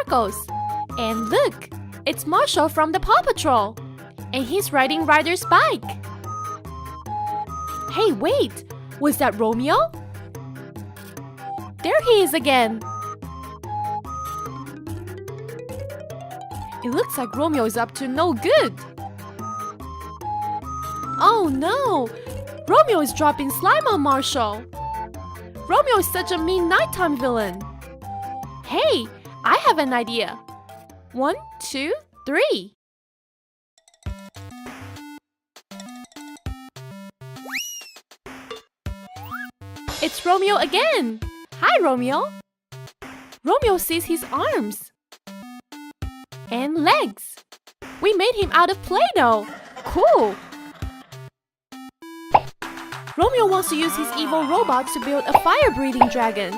circles. And look, it's Marshall from the Paw Patrol. And he's riding Ryder's bike. Hey, wait! Was that Romeo? There he is again. It looks like Romeo is up to no good. Oh no! Romeo is dropping slime on Marshall. Romeo is such a mean nighttime villain. Hey, I have an idea. 1, 2, 3. It's Romeo again! Hi, Romeo! Romeo sees his arms and legs. We made him out of Play-Doh. Cool! Romeo wants to use his evil robot to build a fire-breathing dragon.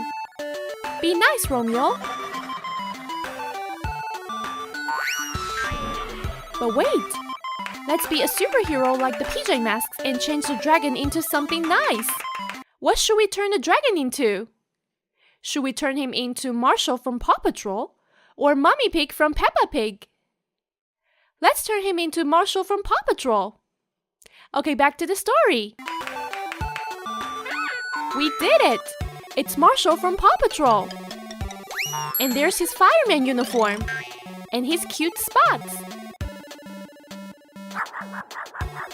Be nice, Romeo. But wait! Let's be a superhero like the PJ Masks and change the dragon into something nice. What should we turn the dragon into? Should we turn him into Marshall from Paw Patrol or Mommy Pig from Peppa Pig? Let's turn him into Marshall from Paw Patrol. Okay, back to the story. We did it! It's Marshall from Paw Patrol. And there's his fireman uniform and his cute spots.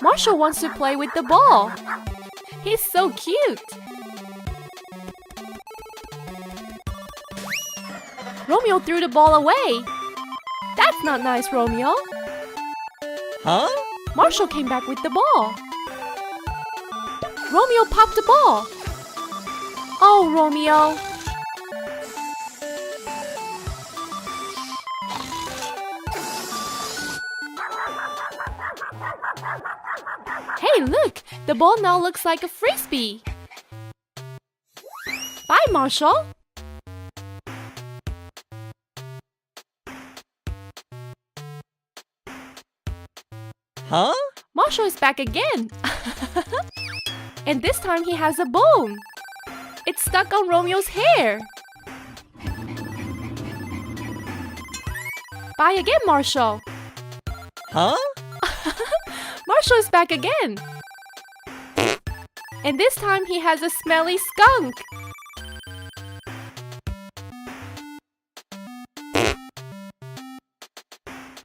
Marshall wants to play with the ball. He's so cute. Romeo threw the ball away. That's not nice, Romeo. Huh? Marshall came back with the ball. Romeo popped the ball. Oh, Romeo. Hey, look! The ball now looks like a frisbee. Bye, Marshall. Huh? Marshall is back again. And this time he has a bone. It's stuck on Romeo's hair. Bye again, Marshall. Huh? Marshall is back again. And this time he has a smelly skunk.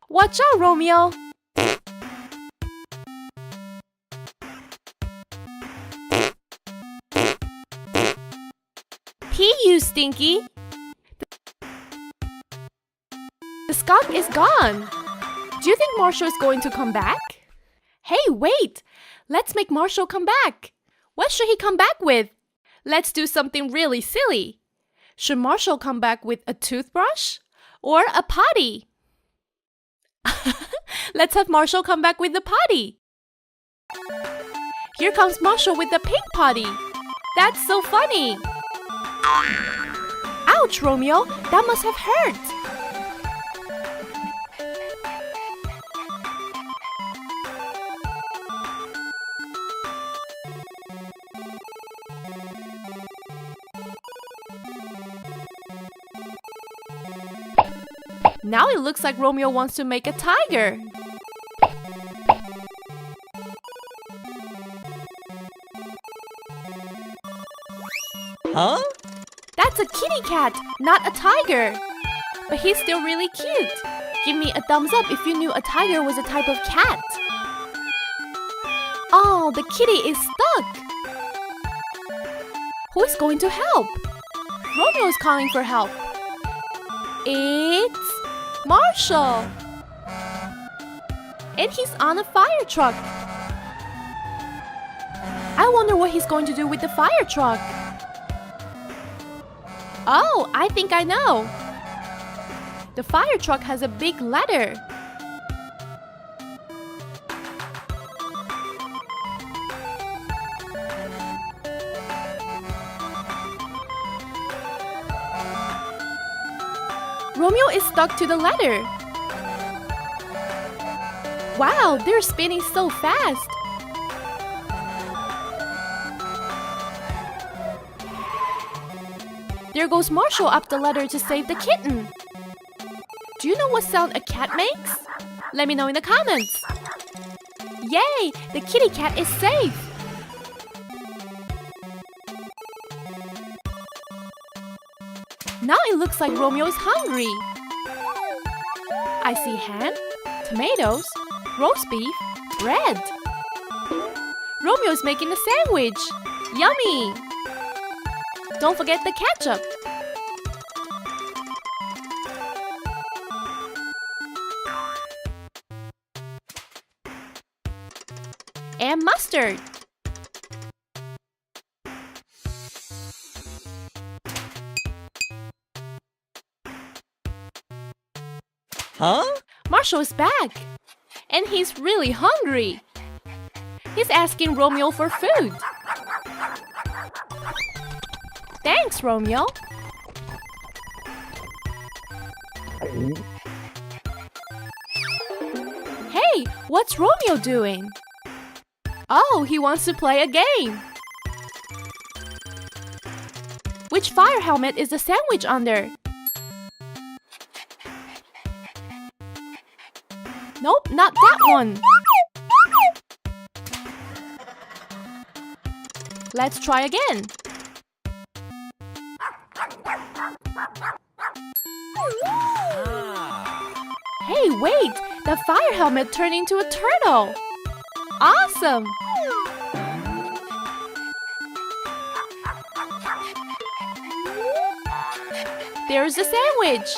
Watch out, Romeo. Pee, you stinky. The skunk is gone. Do you think Marshall is going to come back? Hey, wait! Let's make Marshall come back. What should he come back with? Let's do something really silly. Should Marshall come back with a toothbrush or a potty? Let's have Marshall come back with the potty. Here comes Marshall with the pink potty. That's so funny. Ouch, Romeo! That must have hurt. Now it looks like Romeo wants to make a tiger. Huh? That's a kitty cat, not a tiger. But he's still really cute. Give me a thumbs up if you knew a tiger was a type of cat. Oh, the kitty is stuck. Who is going to help? Romeo is calling for help. It's Marshall. And he's on a fire truck. I wonder what he's going to do with the fire truck. Oh, I think I know. The fire truck has a big ladder. Romeo is stuck to the ladder. Wow, they're spinning so fast. There goes Marshall up the ladder to save the kitten. Do you know what sound a cat makes? Let me know in the comments. Yay! The kitty cat is safe! Now it looks like Romeo is hungry. I see ham, tomatoes, roast beef, bread. Romeo is making a sandwich. Yummy! Don't forget the ketchup. And mustard. Huh? Marshall is back, and he's really hungry. He's asking Romeo for food. Thanks, Romeo. Hey, what's Romeo doing? Oh, he wants to play a game. Which fire helmet is the sandwich under? Nope, not that one. Let's try again. Hey, wait! The fire helmet turned into a turtle! Awesome! There's the sandwich!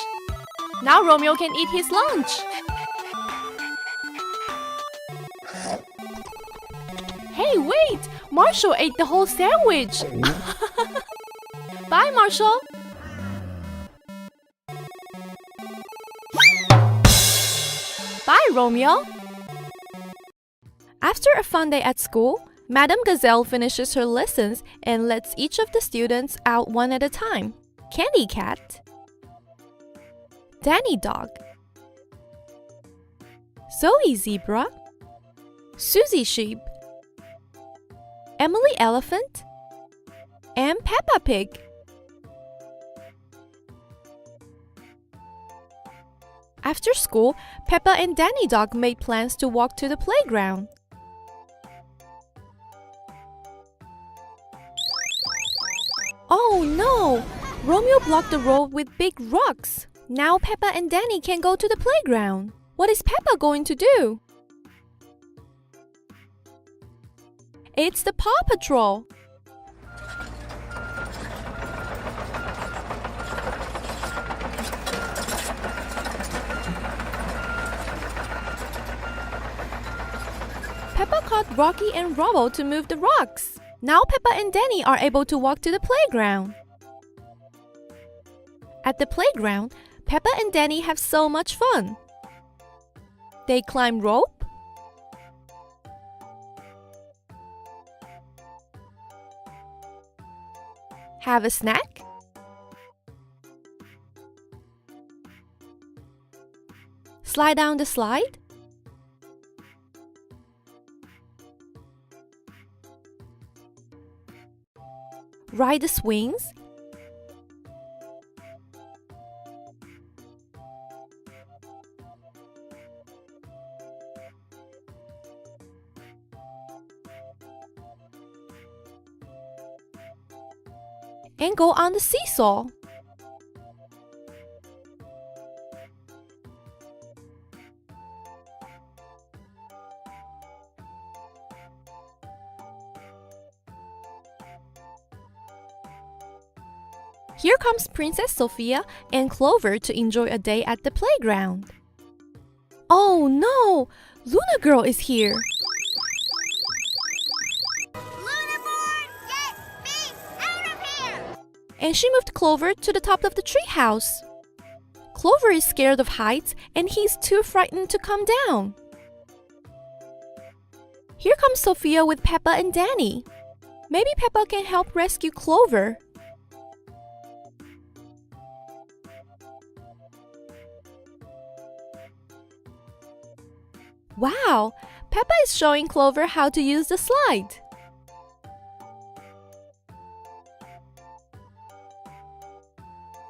Now Romeo can eat his lunch! Hey, wait! Marshall ate the whole sandwich! Bye, Marshall! Bye, Romeo! After a fun day at school, Madame Gazelle finishes her lessons and lets each of the students out one at a time. Candy Cat, Danny Dog, Zoe Zebra, Susie Sheep, Emily Elephant, and Peppa Pig. After school, Peppa and Danny Dog made plans to walk to the playground. Oh no! Romeo blocked the road with big rocks. Now Peppa and Danny can go to the playground. What is Peppa going to do? It's the Paw Patrol. Peppa caught Rocky and Rubble to move the rocks. Now Peppa and Danny are able to walk to the playground. At the playground, Peppa and Danny have so much fun. They climb rope, have a snack, slide down the slide, ride the swings, and go on the seesaw. Here comes Princess Sophia and Clover to enjoy a day at the playground. Oh no! Luna Girl is here! And she moved Clover to the top of the treehouse. Clover is scared of heights and he's too frightened to come down. Here comes Sophia with Peppa and Danny. Maybe Peppa can help rescue Clover. Wow! Peppa is showing Clover how to use the slide.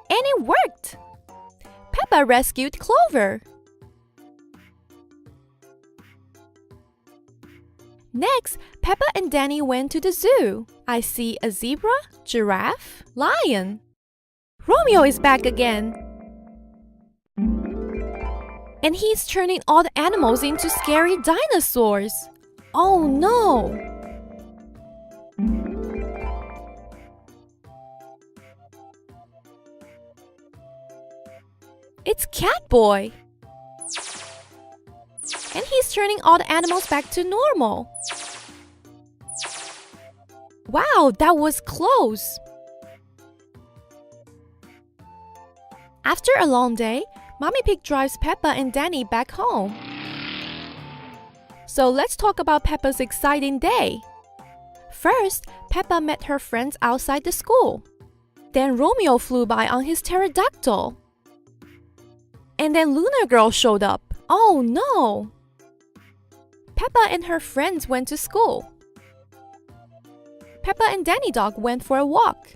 And it worked! Peppa Peppa rescued Clover. Next, Peppa and Danny went to the zoo. I see a zebra, giraffe, lion. Romeo is back again. And he's turning all the animals into scary dinosaurs. Oh no! It's Catboy. And he's turning all the animals back to normal. Wow, that was close. After a long day, Mommy Pig drives Peppa and Danny back home. So let's talk about Peppa's exciting day. First, Peppa met her friends outside the school. Then Romeo flew by on his pterodactyl. And then Lunar Girl showed up. Oh no! Peppa and her friends went to school. Peppa and Danny Dog went for a walk.